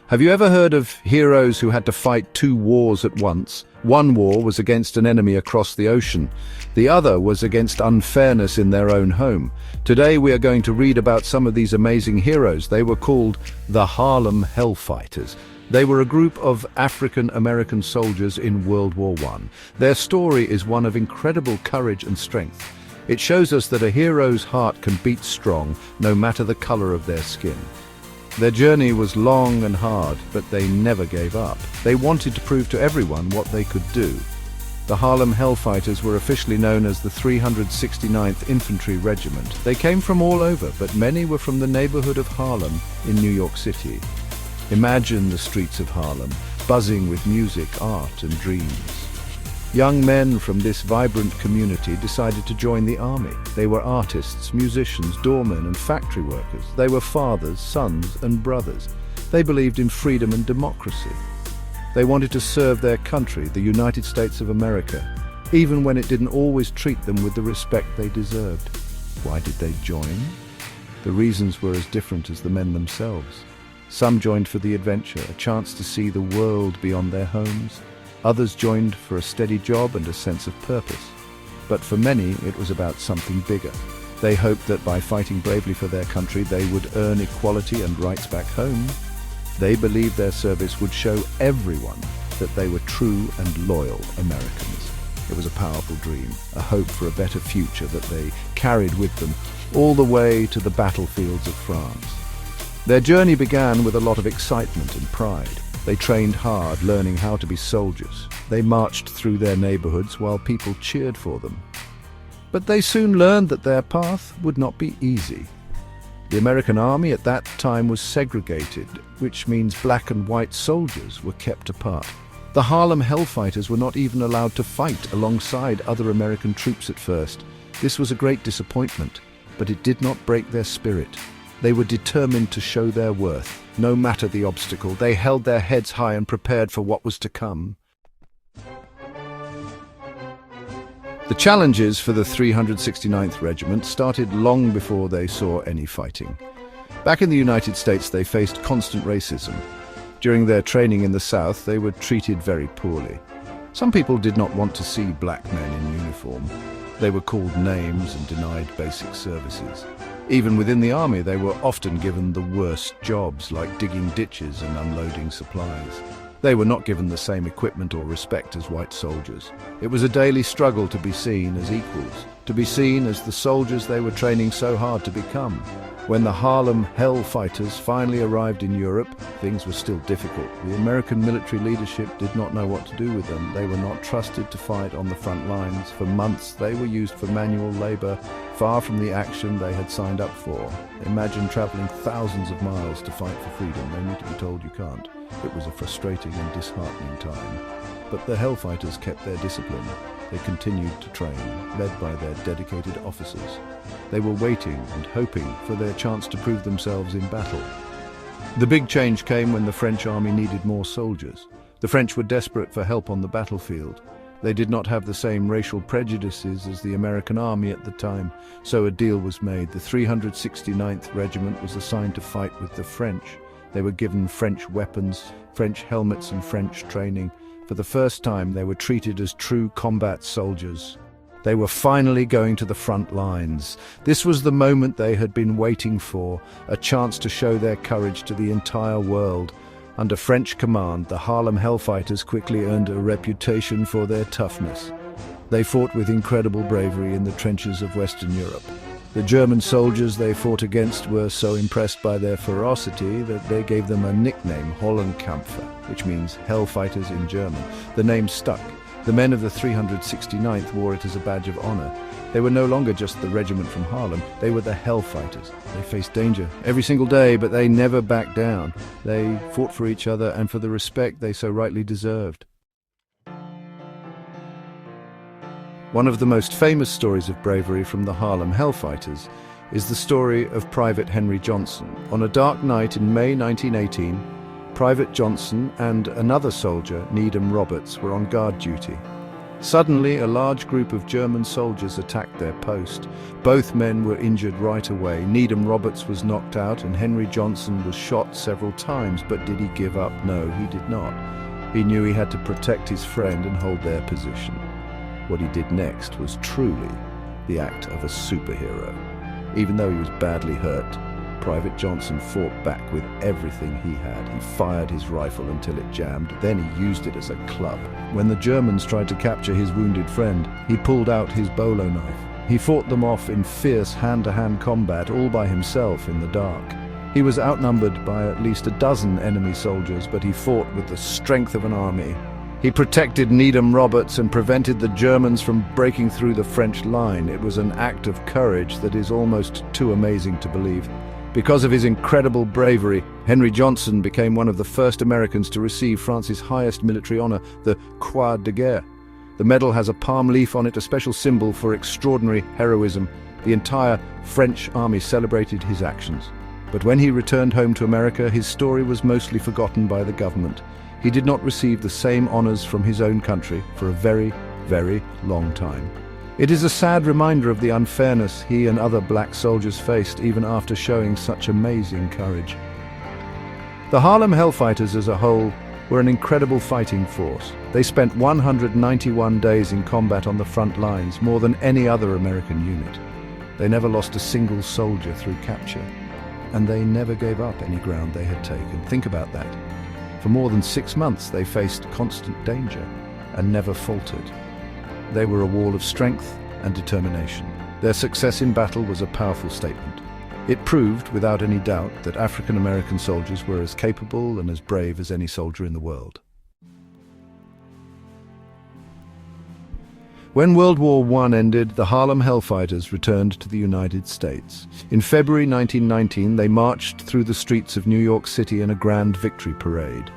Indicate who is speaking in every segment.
Speaker 1: Have you ever heard of heroes who had to fight two wars at once? One war was against an enemy across the ocean. The other was against unfairness in their own home. Today we are going to read about some of these amazing heroes. They were called the Harlem Hellfighters. They were a group of African-American soldiers in World War I. Their story is one of incredible courage and strength. It shows us that a hero's heart can beat strong, no matter the color of their skin. Their journey was long and hard, but they never gave up. They wanted to prove to everyone what they could do. The Harlem Hellfighters were officially known as the 369th Infantry Regiment. They came from all over, but many were from the neighborhood of Harlem in New York City. Imagine the streets of Harlem, buzzing with music, art, and dreams. Young men from this vibrant community decided to join the army. They were artists, musicians, doormen, and factory workers. They were fathers, sons, and brothers. They believed in freedom and democracy. They wanted to serve their country, the United States of America, even when it didn't always treat them with the respect they deserved. Why did they join? The reasons were as different as the men themselves. Some joined for the adventure, a chance to see the world beyond their homes. Others joined for a steady job and a sense of purpose. But for many, it was about something bigger. They hoped that by fighting bravely for their country, they would earn equality and rights back home. They believed their service would show everyone that they were true and loyal Americans. It was a powerful dream, a hope for a better future that they carried with them all the way to the battlefields of France. Their journey began with a lot of excitement and pride. They trained hard, learning how to be soldiers. They marched through their neighborhoods while people cheered for them. But they soon learned that their path would not be easy. The American army at that time was segregated, which means black and white soldiers were kept apart. The Harlem Hellfighters were not even allowed to fight alongside other American troops at first. This was a great disappointment, but it did not break their spirit. They were determined to show their worth. No matter the obstacle, they held their heads high and prepared for what was to come. The challenges for the 369th Regiment started long before they saw any fighting. Back in the United States, they faced constant racism. During their training in the South, they were treated very poorly. Some people did not want to see black men in uniform. They were called names and denied basic services. Even within the army, they were often given the worst jobs, like digging ditches and unloading supplies. They were not given the same equipment or respect as white soldiers. It was a daily struggle to be seen as equals, to be seen as the soldiers they were training so hard to become. When the Harlem Hellfighters finally arrived in Europe, things were still difficult. The American military leadership did not know what to do with them. They were not trusted to fight on the front lines. For months, they were used for manual labor, far from the action they had signed up for. Imagine traveling thousands of miles to fight for freedom, only to be told you can't. It was a frustrating and disheartening time. But the Hellfighters kept their discipline. They continued to train, led by their dedicated officers. They were waiting and hoping for their chance to prove themselves in battle. The big change came when the French army needed more soldiers. The French were desperate for help on the battlefield. They did not have the same racial prejudices as the American army at the time, so a deal was made. The 369th Regiment was assigned to fight with the French. They were given French weapons, French helmets, and French training. For the first time, they were treated as true combat soldiers. They were finally going to the front lines. This was the moment they had been waiting for, a chance to show their courage to the entire world. Under French command, the Harlem Hellfighters quickly earned a reputation for their toughness. They fought with incredible bravery in the trenches of Western Europe. The German soldiers they fought against were so impressed by their ferocity that they gave them a nickname, Hollenkämpfer, which means Hellfighters in German. The name stuck. The men of the 369th wore it as a badge of honor. They were no longer just the regiment from Harlem, they were the Hellfighters. They faced danger every single day, but they never backed down. They fought for each other and for the respect they so rightly deserved. One of the most famous stories of bravery from the Harlem Hellfighters is the story of Private Henry Johnson. On a dark night in May 1918, Private Johnson and another soldier, Needham Roberts, were on guard duty. Suddenly, a large group of German soldiers attacked their post. Both men were injured right away. Needham Roberts was knocked out and Henry Johnson was shot several times. But did he give up? No, he did not. He knew he had to protect his friend and hold their position. What he did next was truly the act of a superhero. Even though he was badly hurt, Private Johnson fought back with everything he had. He fired his rifle until it jammed, then he used it as a club. When the Germans tried to capture his wounded friend, he pulled out his bolo knife. He fought them off in fierce hand-to-hand combat, all by himself in the dark. He was outnumbered by at least a dozen enemy soldiers, but he fought with the strength of an army. He protected Needham Roberts and prevented the Germans from breaking through the French line. It was an act of courage that is almost too amazing to believe. Because of his incredible bravery, Henry Johnson became one of the first Americans to receive France's highest military honor, the Croix de Guerre. The medal has a palm leaf on it, a special symbol for extraordinary heroism. The entire French army celebrated his actions. But when he returned home to America, his story was mostly forgotten by the government. He did not receive the same honors from his own country for a very, very long time. It is a sad reminder of the unfairness he and other black soldiers faced even after showing such amazing courage. The Harlem Hellfighters as a whole were an incredible fighting force. They spent 191 days in combat on the front lines, more than any other American unit. They never lost a single soldier through capture, and they never gave up any ground they had taken. Think about that. For more than 6 months they faced constant danger and never faltered. They were a wall of strength and determination. Their success in battle was a powerful statement. It proved, without any doubt, that African American soldiers were as capable and as brave as any soldier in the world. When World War I ended, the Harlem Hellfighters returned to the United States. In February 1919, they marched through the streets of New York City in a grand victory parade.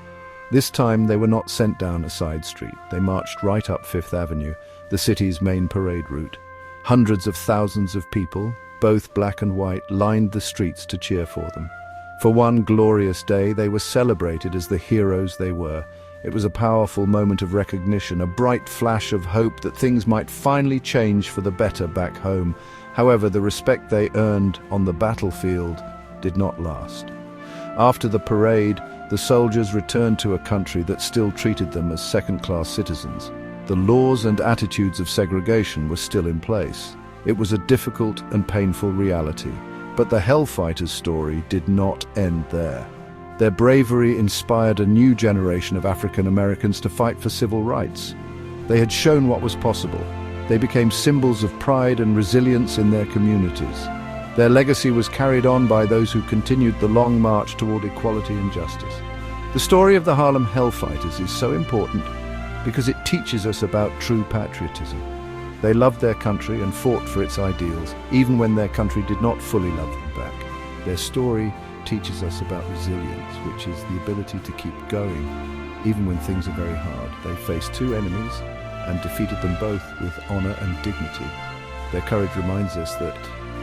Speaker 1: This time, they were not sent down a side street. They marched right up Fifth Avenue, the city's main parade route. Hundreds of thousands of people, both black and white, lined the streets to cheer for them. For one glorious day, they were celebrated as the heroes they were. It was a powerful moment of recognition, a bright flash of hope that things might finally change for the better back home. However, the respect they earned on the battlefield did not last. After the parade, the soldiers returned to a country that still treated them as second-class citizens. The laws and attitudes of segregation were still in place. It was a difficult and painful reality, but the Hellfighters' story did not end there. Their bravery inspired a new generation of African Americans to fight for civil rights. They had shown what was possible. They became symbols of pride and resilience in their communities. Their legacy was carried on by those who continued the long march toward equality and justice. The story of the Harlem Hellfighters is so important because it teaches us about true patriotism. They loved their country and fought for its ideals, even when their country did not fully love them back. Their story teaches us about resilience, which is the ability to keep going, even when things are very hard. They faced two enemies and defeated them both with honor and dignity. Their courage reminds us that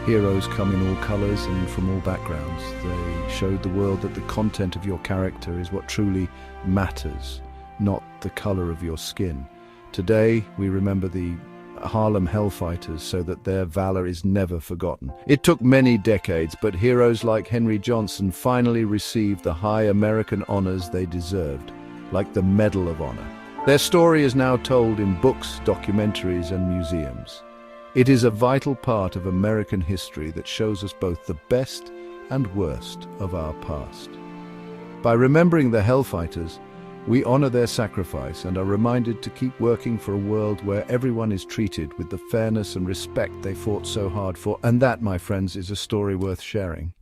Speaker 1: heroes come in all colors and from all backgrounds. They showed the world that the content of your character is what truly matters, not the color of your skin. Today, we remember the Harlem Hellfighters so that their valor is never forgotten. It took many decades, but heroes like Henry Johnson finally received the high American honors they deserved, like the Medal of Honor. Their story is now told in books, documentaries, and museums. It is a vital part of American history that shows us both the best and worst of our past. By remembering the Hellfighters, we honor their sacrifice and are reminded to keep working for a world where everyone is treated with the fairness and respect they fought so hard for. And that, my friends, is a story worth sharing.